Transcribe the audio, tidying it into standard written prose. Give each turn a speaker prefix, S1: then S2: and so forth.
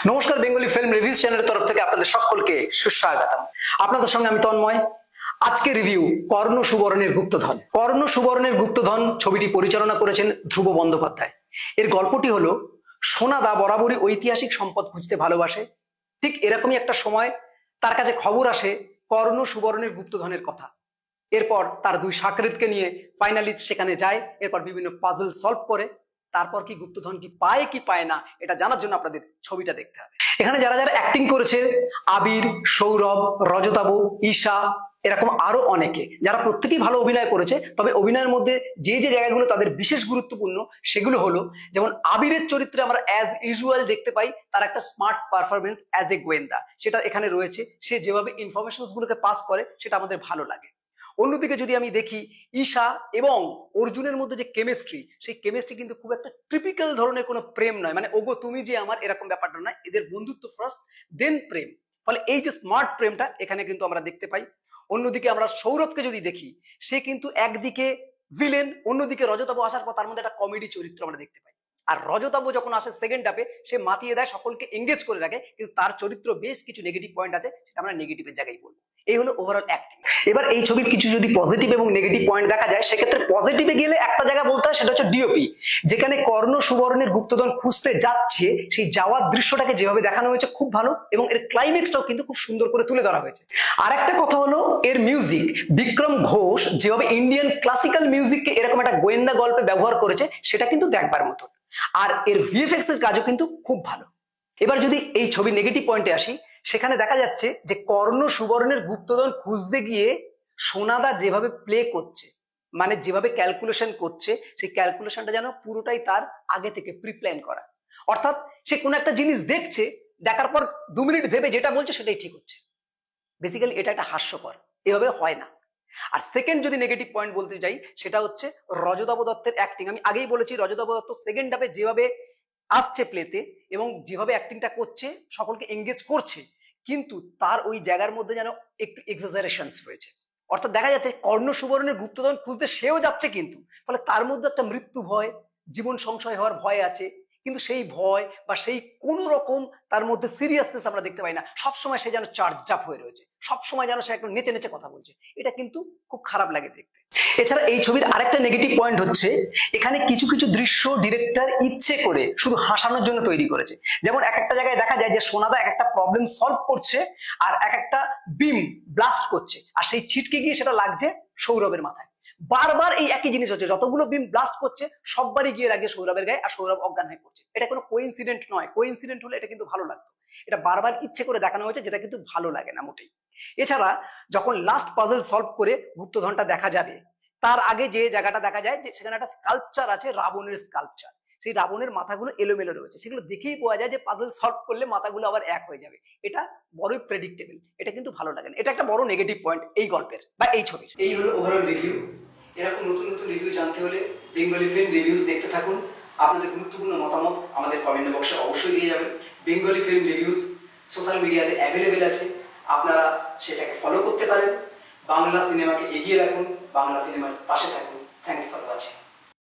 S1: নমস্কার, Bengali film reviews চ্যানেলের তরফ থেকে আপনাদের সকলকে সুস্বাগতম। আপনাদের সঙ্গে আমি তন্ময়। আজকে রিভিউ কর্ণ সুবর্ণের গুপ্তধন। কর্ণ সুবর্ণের গুপ্তধন ছবিটি পরিচালনা করেছেন ধ্রুব বন্দ্যোপাধ্যায়। এর গল্পটি হলো, সোনাদা বরাবরই ঐতিহাসিক সম্পদ খুঁজতে ভালোবাসে। ঠিক এরকমই একটা সময় তার কাছে খবর আসে কর্ণ সুবর্ণের গুপ্তধনের কথা। এরপর তার দুই সাকরেতকে নিয়ে ফাইনালি সেখানে যায়। এরপর বিভিন্ন পাজল সলভ করে তারপর কি গুপ্তধন কি পায় না এটা জানার জন্য আপনাদের ছবিটা দেখতে হবে। এখানে যারা যারা অ্যাক্টিং করেছে, আবির, সৌরভ, রজতাভ, ঈশা, এরকম আরো অনেকে, যারা প্রত্যেকেই ভালো অভিনয় করেছে। তবে অভিনয়ের মধ্যে যে যে জায়গাগুলো তাদের বিশেষ গুরুত্বপূর্ণ সেগুলো হলো, যেমন আবিরের চরিত্রে আমরা অ্যাজ ইউজুয়াল দেখতে পাই তার একটা স্মার্ট পারফরমেন্স অ্যাজ এ গোয়েন্দা, সেটা এখানে রয়েছে। সে যেভাবে ইনফরমেশনস গুলোকে পাস করে সেটা আমাদের ভালো লাগে। অন্যদিকে যদি আমি দেখি, ঈশা এবং অর্জুনের মধ্যে যে কেমিস্ট্রি, সেই কেমিস্ট্রি কিন্তু খুব একটা টিপিক্যাল ধরনের কোনো প্রেম নয়, মানে ওগো তুমি যে আমার, এরকম ব্যাপারটা নয়। এদের বন্ধুত্ব ফার্স্ট, দেন প্রেম। ফলে এই যে স্মার্ট প্রেমটা এখানে কিন্তু আমরা দেখতে পাই। অন্যদিকে আমরা সৌরভকে যদি দেখি, সে কিন্তু একদিকে ভিলেন, অন্যদিকে রজতাভ আসার পর তার মধ্যে একটা কমেডি চরিত্র আমরা দেখতে পাই। আর রজতাভ যখন আসে সেকেন্ড হাফে, সে মাতিয়ে দেয়, সকলকে এঙ্গেজ করে রাখে, কিন্তু তার চরিত্র বেশ কিছু নেগেটিভ পয়েন্ট আছে, সেটা আমরা নেগেটিভের জায়গায় বলবো। এই হলো ওভারঅল অ্যাক্টিং। এবার এই ছবির কিছু যদি পজিটিভ এবং নেগেটিভ পয়েন্ট দেখা যায়, সেক্ষেত্রে পজিটিভে গেলে একটা জায়গা বলতে হয়, সেটা হচ্ছে ডিওপি। যেখানে কর্ণ সুবর্ণের গুপ্তধন খুঁজতে যাচ্ছে, সেই যাওয়ার দৃশ্যটাকে যেভাবে দেখানো হয়েছে খুব ভালো, এবং এর ক্লাইম্যাক্সটাও কিন্তু খুব সুন্দর করে তুলে ধরা হয়েছে। আর একটা কথা হলো এর মিউজিক। বিক্রম ঘোষ যেভাবে ইন্ডিয়ান ক্লাসিক্যাল মিউজিককে এরকম একটা গোয়েন্দা গল্পে ব্যবহার করেছে, সেটা কিন্তু দেখবার মতো। আর এর ভিএফএক্স এর কাজও কিন্তু খুব ভালো। এবার যদি এই ছবির নেগেটিভ পয়েন্টে আসি, সেখানে দেখা যাচ্ছে যে কর্ণ সুবর্ণের গুপ্তধন খুঁজতে গিয়ে সোনাদা যেভাবে প্লে করছে, মানে যেভাবে ক্যালকুলেশন করছে, সেই ক্যালকুলেশনটা যেন পুরোটাই তার আগে থেকে প্রিপ্ল্যান করা। অর্থাৎ সে কোনো একটা জিনিস দেখছে, দেখার পর 2 মিনিট ভেবে যেটা বলছে সেটাই ঠিক হচ্ছে। বেসিক্যালি এটা একটা হাস্যকর, এভাবে হয় না। আর সেকেন্ড যদি নেগেটিভ পয়েন্ট বলতে যাই, সেটা হচ্ছে রজতাভ দত্তের অ্যাক্টিং। আমি আগেই বলেছি, রজতাভ দত্ত সেকেন্ড হাফে যেভাবে আসছে প্লেতে এবং যেভাবে অ্যাক্টিংটা করছে, সকলকে এঙ্গেজ করছে, কিন্তু তার ওই জায়গার মধ্যে যেন একটু এক্সাজারেশনস রয়েছে। অর্থাৎ দেখা যাচ্ছে কর্ণ সুবর্ণের গুপ্তধন খুঁজতে সেও যাচ্ছে, কিন্তু ফলে তার মধ্যে একটা মৃত্যু ভয়, জীবন সংশয় হওয়ার ভয় আছে। কিন্তু সেই ভয় বা সেই কোন রকম তার মধ্যে সিরিয়াসনেস আমরা দেখতে পাই না। সবসময় সে যেন চার্জ আপ হয়ে রয়েছে, সবসময় যেন সে একদম নেচে নেচে কথা বলছে। এটা কিন্তু খুব খারাপ লাগে দেখতে। এছাড়া এই ছবির আরেকটা নেগেটিভ পয়েন্ট হচ্ছে, এখানে কিছু কিছু দৃশ্য ডিরেক্টর ইচ্ছে করে শুধু হাসানোর জন্য তৈরি করেছে। যেমন এক একটা জায়গায় দেখা যায় যে সোনাদা এক একটা প্রবলেম সলভ করছে, আর এক একটা বিম ব্লাস্ট করছে, আর সেই ছিটকে গিয়ে সেটা লাগছে সৌরভের মাথায়। বারবার এই একই জিনিস হচ্ছে, যতগুলো বিম ব্লাস্ট করছে সববারই গিয়ে লাগে সৌরভের গায়ে, আর সৌরভ অজ্ঞান হয়ে পড়ছে। এটা কোনো কোইন্সিডেন্ট নয়। কোইন্সিডেন্ট হলে এটা কিন্তু ভালো লাগতো। এটা বারবার ইচ্ছে করে দেখানো হয়েছে, যেটা কিন্তু ভালো লাগে না মোটেই। এছাড়া যখন লাস্ট পাজল সলভ করে গুপ্তধনটা দেখা যাবে, তার আগে যে জায়গাটা দেখা যায় যে সেখানে একটা স্কাল্পচার আছে, রাবণের স্কাল্পচার। সেই রাবণের মাথাগুলো এলোমেলো রয়েছে, সেগুলো দেখেই পাওয়া যায় যে পাজল সলভ করলে মাথাগুলো আবার এক হয়ে যাবে। এটা বড়ই প্রেডিক্টেবল, এটা কিন্তু ভালো লাগে না। এটা একটা বড় নেগেটিভ পয়েন্ট এই গল্পের বা এই ছবির। এই হলো ওভারঅল রিভিউ। এরকম নতুন নতুন রিভিউ জানতে হলে বেঙ্গলি ফিল্ম রিভিউজ দেখতে থাকুন। আপনাদের গুরুত্বপূর্ণ মতামত আমাদের কমেন্ট বক্সে অবশ্যই দিয়ে যাবেন। বেঙ্গলি ফিল্ম রিভিউজ সোশ্যাল মিডিয়াতে অ্যাভেলেবেল আছে, আপনারা সেটাকে ফলো করতে পারেন। বাংলা সিনেমাকে এগিয়ে রাখুন, বাংলা সিনেমার পাশে থাকুন। Thanks for watching.